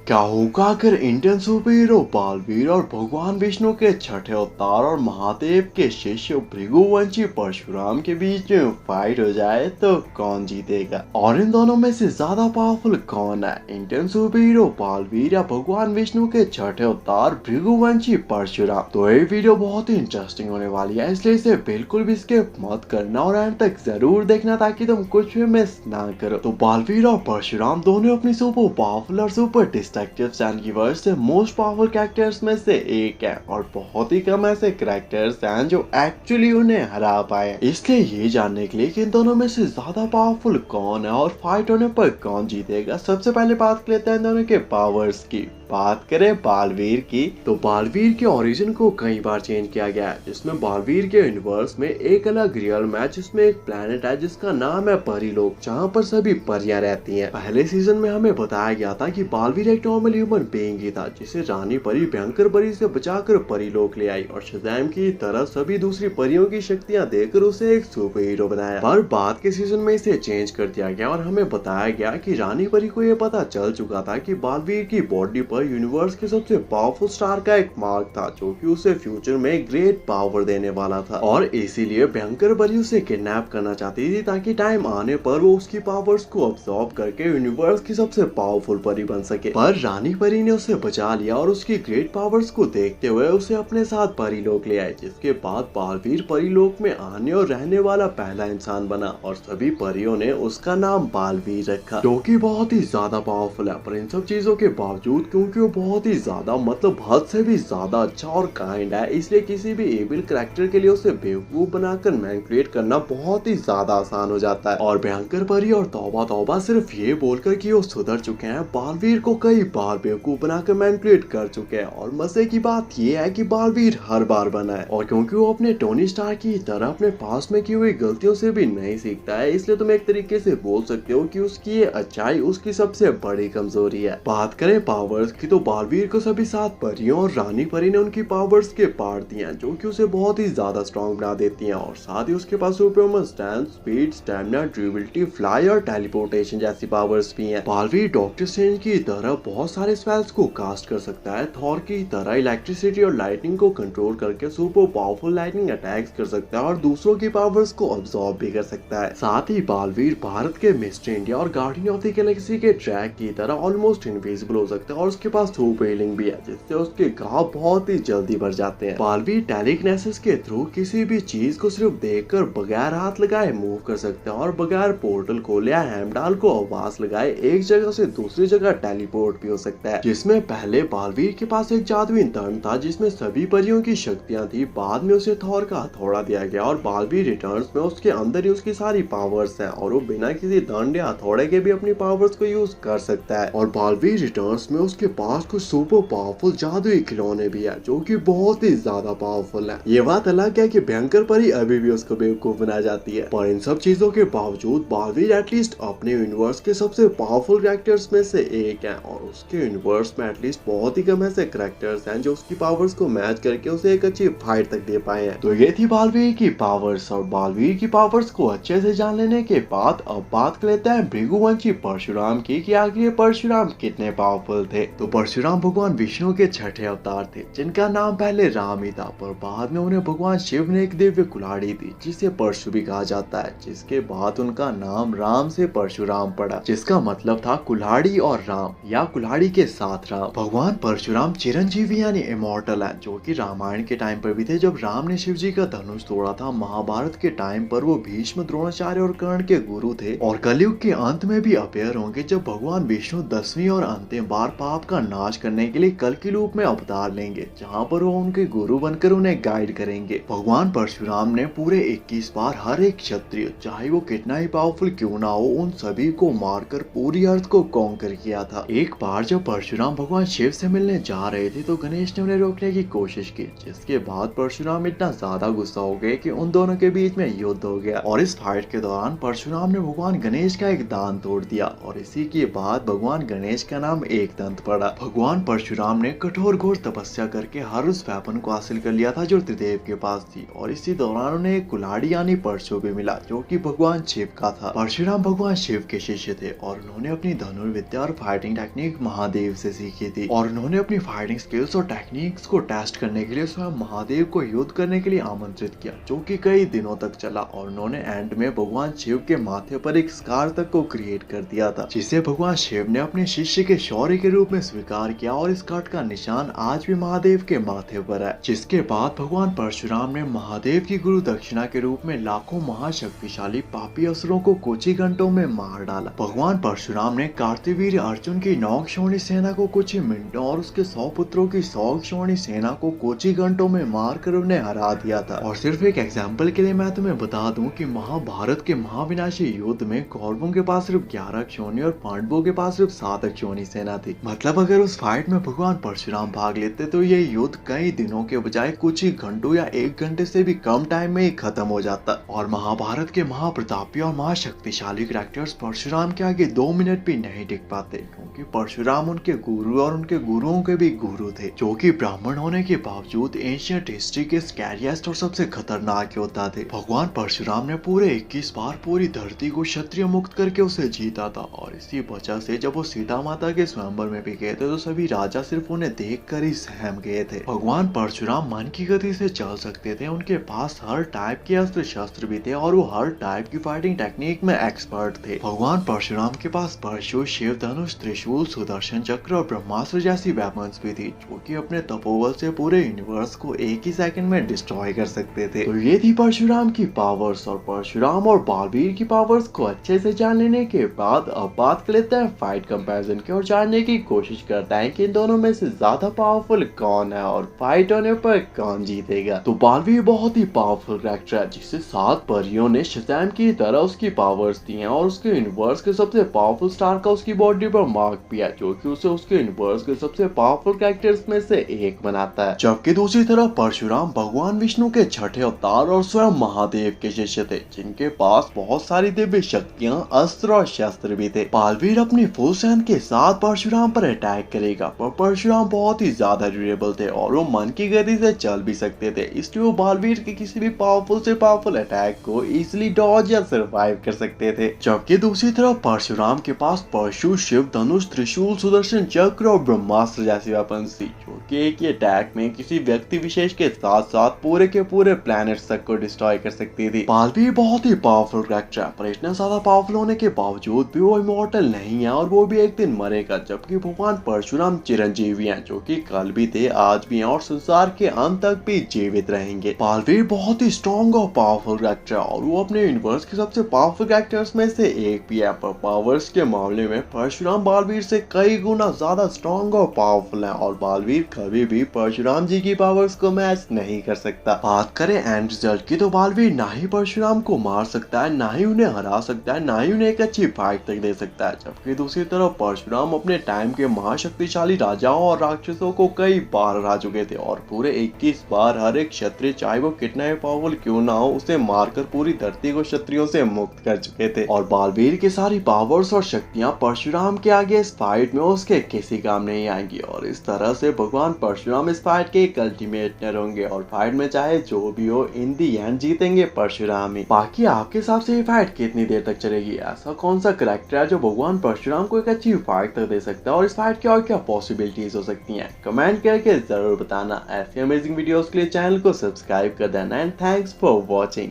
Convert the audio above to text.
क्या होगा अगर इंडियन सुपर हीरो बालवीर और भगवान विष्णु के छठे अवतार और महादेव के शिष्य भृगुवंशी परशुराम के बीच में फाइट हो जाए तो कौन जीतेगा? और इन दोनों में से ज्यादा पावरफुल कौन है, इंडियन सुपर हीरो बालवीर या भगवान विष्णु के छठे अवतार भृगुवंशी परशुराम? तो ये वीडियो बहुत ही इंटरेस्टिंग होने वाली है, इसलिए इसे बिल्कुल भी स्किप मत करना और एंड तक जरूर देखना ताकि तुम कुछ भी मिस ना करो। तो बालवीर और परशुराम दोनों अपनी सुपर पावरफुल और सुपर डिस्ट्रक्टिव यूनिवर्स से मोस्ट पावरफुल कैरेक्टर्स में से एक है और बहुत ही कम ऐसे कैरेक्टर्स हैं जो एक्चुअली उन्हें हरा पाए। इसलिए ये जानने के लिए कि इन दोनों में से ज्यादा पावरफुल कौन है और फाइट होने पर कौन जीतेगा, सबसे पहले बात कर लेते हैं इन दोनों के पावर्स की। बात करें बालवीर की तो बालवीर के ओरिजिन को कई बार चेंज किया गया है, जिसमें बालवीर के यूनिवर्स में एक अलग रियल मैच जिसमें एक प्लेनेट है जिसका नाम है परीलोक, जहाँ पर सभी परियां रहती हैं। पहले सीजन में हमें बताया गया था कि बालवीर एक नॉर्मल ह्यूमन बीइंग ही था, जिसे रानी परी भयंकर परी से बचाकर परीलोक ले आई और शज़ैम की तरह सभी दूसरी परियों की शक्तियां देकर उसे एक सुपर हीरो बनाया। पर बाद के सीजन में इसे चेंज कर दिया गया और हमें बताया गया कि रानी परी को यह पता चल चुका था कि बालवीर की बॉडी पर यूनिवर्स के सबसे पावरफुल स्टार का एक मार्क था, जो कि उसे फ्यूचर में ग्रेट पावर देने वाला था और इसीलिए भयंकर परी उसे किडनैप करना चाहती थी ताकि टाइम आने पर वो उसकी पावर्स को अब्सॉर्ब करके यूनिवर्स की सबसे पावरफुल परी बन सके। पर रानी परी ने उसे बचा लिया और उसकी ग्रेट पावर्स को देखते हुए उसे अपने साथ परीलोक ले आए, जिसके बाद बालवीर परीलोक में आने और रहने वाला पहला इंसान बना और सभी परियों ने उसका नाम बालवीर रखा, जो कि बहुत ही ज्यादा पावरफुल है। पर इन सब चीजों के बावजूद क्योंकि वो बहुत ही ज्यादा मतलब हद से भी ज्यादा अच्छा और काइंड है, इसलिए किसी भी एविल कैरेक्टर के लिए उसे बेवकूफ बनाकर मैनिपुलेट करना बहुत ही ज्यादा आसान हो जाता है। और भयंकर परी और तौबा तौबा सिर्फ ये बोलकर कि वो सुधर चुके हैं, बालवीर को कई बार बेवकूफ बनाकर मैनिपुलेट कर चुके हैं। और मजे की बात ये है कि बालवीर हर बार बना है और क्योंकि वो अपने टोनी स्टार्क की तरह अपने पास में की हुई गलतियों से भी नहीं सीखता है, इसलिए तुम एक तरीके से बोल सकते हो कि उसकी ये अच्छाई उसकी सबसे बड़ी कमजोरी है। बात करें पावर्स की तो बालवीर को सभी 7 परियों और रानी परी ने उनकी पावर्स के पार्ट दिए हैं, जो कि उसे बहुत ही ज्यादा स्ट्रॉन्ग बना देती हैं और साथ ही उसके पास superhuman strength, speed, stamina, durability, fly और टेलीपोर्टेशन जैसी पावर्स भी हैं। बालवीर डॉक्टर स्ट्रेंज की तरह बहुत सारे स्पेल्स को कास्ट कर सकता है, थॉर की तरह इलेक्ट्रिसिटी और लाइटनिंग को कंट्रोल करके सुपर पावरफुल लाइटनिंग अटैक्स कर सकता है और दूसरों की पावर्स को अब्सॉर्ब भी कर सकता है। साथ ही बालवीर भारत के मिस्टर इंडिया और गार्डियन ऑफ द गैलेक्सी के ट्रैक की तरह ऑलमोस्ट इनविजिबल हो सकता है और उसके पास सुपर हीलिंग भी है, जिससे उसके घाव बहुत ही जल्दी भर जाते हैं। बालवीर टेलीकिनेसिस के थ्रू किसी भी चीज को सिर्फ देखकर बगैर हाथ लगाए मूव कर सकते हैं और बगैर पोर्टल खोले या हेमडाल को आवाज लगाए एक जगह से दूसरी जगह टेलीपोर्ट भी हो सकता है। जिसमें पहले बालवीर के पास एक जादुई दंड था जिसमें सभी परियों की शक्तियां थी, बाद में उसे थॉर का हथौड़ा दिया गया और बालवीर रिटर्न्स में उसके अंदर ही उसकी सारी पावर्स हैं और वो बिना किसी दंड या हथौड़े के भी अपनी पावर्स को यूज कर सकता है। और बालवीर रिटर्न्स में उसके पास कुछ सुपर पावरफुल जादुई खिलौने भी है, जो कि बहुत ही ज्यादा पावरफुल है। ये बात अलग है कि भयंकर परी अभी भी उसको बेवकूफ बना जाती है। पर इन सब चीजों के बावजूद बालवीर एटलीस्ट अपने यूनिवर्स के सबसे पावरफुल कैरेक्टर्स में से एक है और उसके यूनिवर्स में एटलीस्ट बहुत ही कम ऐसे कैरेक्टर्स हैं जो उसकी पावर्स को मैच करके उसे एक अच्छी फाइट तक दे पाए हैं। तो ये थी बालवीर की पावर्स और बालवीर की पावर्स को अच्छे से जान लेने के बाद अब बात कर लेते हैं भृगुवंशी परशुराम की कि आखिर ये परशुराम कितने पावरफुल थे। तो परशुराम भगवान विष्णु के छठे अवतार थे, जिनका नाम पहले राम ही था, पर बाद में उन्हें भगवान शिव ने एक दिव्य कुल्हाड़ी दी जिसे परशु भी कहा जाता है, जिसके बाद उनका नाम राम से परशुराम पड़ा, जिसका मतलब था कुल्हाड़ी और राम या कुल्हाड़ी के साथ राम। भगवान परशुराम चिरंजीवी यानी इमॉर्टल है, जो कि रामायण के टाइम पर भी थे जब राम ने शिव जी का धनुष तोड़ा था। महाभारत के टाइम पर वो भीष्म, द्रोणाचार्य और कर्ण के गुरु थे और कलयुग के अंत में भी अपीयर होंगे जब भगवान विष्णु 10वीं और अंतिम बार पाप का नाश करने के लिए कल की रूप में अवतार लेंगे, जहाँ पर वो उनके गुरु बनकर उन्हें गाइड करेंगे। भगवान परशुराम ने पूरे 21 बार हर एक क्षत्रिय, चाहे वो कितना ही पावरफुल क्यों ना हो, उन सभी को मारकर पूरी अर्थ को कॉन्कर किया था। एक बार जब परशुराम भगवान शिव से मिलने जा रहे थे तो गणेश ने उन्हें रोकने की कोशिश की, जिसके बाद परशुराम इतना ज्यादा गुस्सा हो गए कि उन दोनों के बीच में युद्ध हो गया और इस फाइट के दौरान परशुराम ने भगवान गणेश का एक दांत तोड़ दिया और इसी के बाद भगवान गणेश का नाम एक दंत पड़ा। पड़ा। भगवान परशुराम ने कठोर घोर तपस्या करके हर उस वेपन को हासिल कर लिया था जो त्रिदेव के पास थी, और इसी दौरान उन्हें एक कुल्हाड़ी यानी परशु भी मिला जो कि भगवान शिव का था। परशुराम भगवान शिव के शिष्य थे और उन्होंने अपनी धनुर्विद्या और फाइटिंग टेक्निक महादेव से सीखी थी, और उन्होंने अपनी फाइटिंग स्किल्स और टेक्निक्स को टेस्ट करने के लिए स्वयं महादेव को युद्ध करने के लिए आमंत्रित किया, जो कि कई दिनों तक चला। और उन्होंने एंड में भगवान शिव के माथे पर एक स्कार तक को क्रिएट कर दिया था, जिसे भगवान शिव ने अपने शिष्य के शौर्य के रूप में स्वीकार किया, और इस कट का निशान आज भी महादेव के माथे पर है। जिसके बाद भगवान परशुराम ने महादेव की गुरु दक्षिणा के रूप में लाखों महाशक्तिशाली पापी असुरों को कुछ ही घंटों में मार डाला। भगवान परशुराम ने कार्तवीर्य अर्जुन की 9 क्षौणी सेना को कुछ ही मिनटों और उसके 100 पुत्रों की 100 क्षौणी सेना को कुछ ही घंटों में मारकर उन्हें हरा दिया था। और सिर्फ एक एग्जाम्पल के लिए मैं तुम्हें बता दूं कि महाभारत के महाविनाशी युद्ध में कौरवों के पास सिर्फ 11 क्षौणी और पांडवों के पास सिर्फ 7 क्षौणी सेना थी। मतलब अगर उस फाइट में भगवान परशुराम भाग लेते तो ये युद्ध कई दिनों के बजाय कुछ ही घंटों या 1 घंटे से भी कम टाइम में ही खत्म हो जाता। और महाभारत के महाप्रतापी और महाशक्तिशाली कैरेक्टर्स परशुराम के आगे 2 मिनट भी नहीं टिक पाते, क्योंकि परशुराम उनके गुरु और उनके गुरुओं के भी गुरु थे, जो कि ब्राह्मण होने के बावजूद एंशिएंट हिस्ट्री के स्कैरिएस्ट और सबसे खतरनाक योद्धा थे। भगवान परशुराम ने पूरे 21 बार पूरी धरती को क्षत्रिय मुक्त करके उसे जीता था, और इसी वजह से जब वो सीता माता के स्वयंवर में भी गए थे तो सभी राजा सिर्फ उन्हें देखकर ही सहम गए थे। भगवान परशुराम मन की गति से चल सकते थे, उनके पास हर टाइप के अस्त्र शस्त्र भी थे, और वो हर टाइप की फाइटिंग टेक्निक में एक्सपर्ट थे। भगवान परशुराम के पास परशु, शिव धनुष, त्रिशूल, सुदर्शन चक्र और ब्रह्मास्त्र जैसी वेपन्स भी थी, जो कि अपने तपोबल से पूरे यूनिवर्स को एक ही सेकंड में डिस्ट्रॉय कर सकते थे। तो ये थी परशुराम की पावर्स, और परशुराम और बालवीर की पावर्स को अच्छे से जान लेने के बाद अब बात कर लेते हैं फाइट कंपैरिजन की, और जानने की कोशिश करता है कि इन दोनों में से ज्यादा पावरफुल कौन है और फाइट होने पर कौन जीतेगा। तो बालवीर बहुत ही पावरफुल कैरेक्टर है, जिसे 7 परियों ने शज़ैम की तरह उसकी पावर्स दी हैं, और उसके यूनिवर्स के सबसे पावरफुल स्टार का उसकी बॉडी पर मार्क भी है, जो कि उसे उसके यूनिवर्स के सबसे पावरफुल कैरेक्टर्स में से एक बनाता है। जबकि दूसरी तरफ परशुराम भगवान विष्णु के छठे अवतार और स्वयं महादेव के शिष्य थे, जिनके पास बहुत सारी दिव्य शक्तियां, अस्त्र और शस्त्र भी थे। बालवीर अपनी फुल सेना के साथ परशुराम पर अटैक करेगा, पर परशुराम बहुत ही ज्यादा ड्यूरेबल थे और वो मन की गति से चल भी सकते थे, इसलिए वो बालवीर के किसी भी पावरफुल से पावरफुल अटैक को इजिली डॉज या सर्वाइव कर सकते थे। जबकि दूसरी तरफ परशुराम के पास परशु, शिव धनुष, त्रिशूल, सुदर्शन चक्र और ब्रह्मास्त्र जैसी वेपन्स थी, जो कि एक ही अटैक में किसी व्यक्ति विशेष के साथ साथ पूरे के पूरे प्लैनेट्स तक को डिस्ट्रॉय कर सकती थी। बालवीर बहुत ही पावरफुल कैरेक्टर है, पर इतना ज्यादा पावरफुल होने के बावजूद भी वो इमॉर्टल नहीं है, और वो भी एक दिन मरेगा। जबकि भगवान परशुराम चिरंजीवी हैं, जो कि कल भी थे, आज भी हैं, और संसार के अंत तक भी जीवित रहेंगे। बालवीर बहुत ही स्ट्रॉन्ग और पावरफुल कैरेक्टर है, और वो अपने यूनिवर्स के सबसे पावरफुल कैरेक्टर्स में से एक भी है, पर पावर्स के मामले में परशुराम बालवीर से कई गुना ज्यादा स्ट्रॉन्ग और पावरफुल है, और बालवीर कभी भी परशुराम जी की पावर्स को मैच नहीं कर सकता। बात करें एंड रिजल्ट की, तो बालवीर ना ही परशुराम को मार सकता है, ना ही उन्हें हरा सकता है, ना ही उन्हें एक अच्छी फाइट तक दे सकता है। जबकि दूसरी तरफ परशुराम अपने टाइम के महाशक्तिशाली राजाओं और राक्षसों को कई बार हरा चुके थे, और पूरे 21 बार हर एक क्षत्रिय, चाहे वो कितना भी पावरफुल क्यों ना हो, उसे मारकर पूरी धरती को क्षत्रियों से मुक्त कर चुके थे। और बालवीर की सारी पावर्स और शक्तियां परशुराम के आगे इस फाइट में उसके किसी काम नहीं आएंगी, और इस तरह से भगवान परशुराम इस फाइट के एक अल्टीमेट विनर होंगे, और फाइट में चाहे जो भी हो, इन दी एंड जीतेंगे परशुराम ही। बाकी आपके हिसाब से ये फाइट कितनी देर तक चलेगी? ऐसा कौन सा कैरेक्टर है जो भगवान परशुराम को एक अच्छी फाइट तक दे सकता है, और इस फाइट की और क्या पॉसिबिलिटीज हो सकती हैं? कमेंट करके जरूर बताना। ऐसे अमेजिंग वीडियोस के लिए चैनल को सब्सक्राइब कर देना, एंड थैंक्स फॉर वॉचिंग।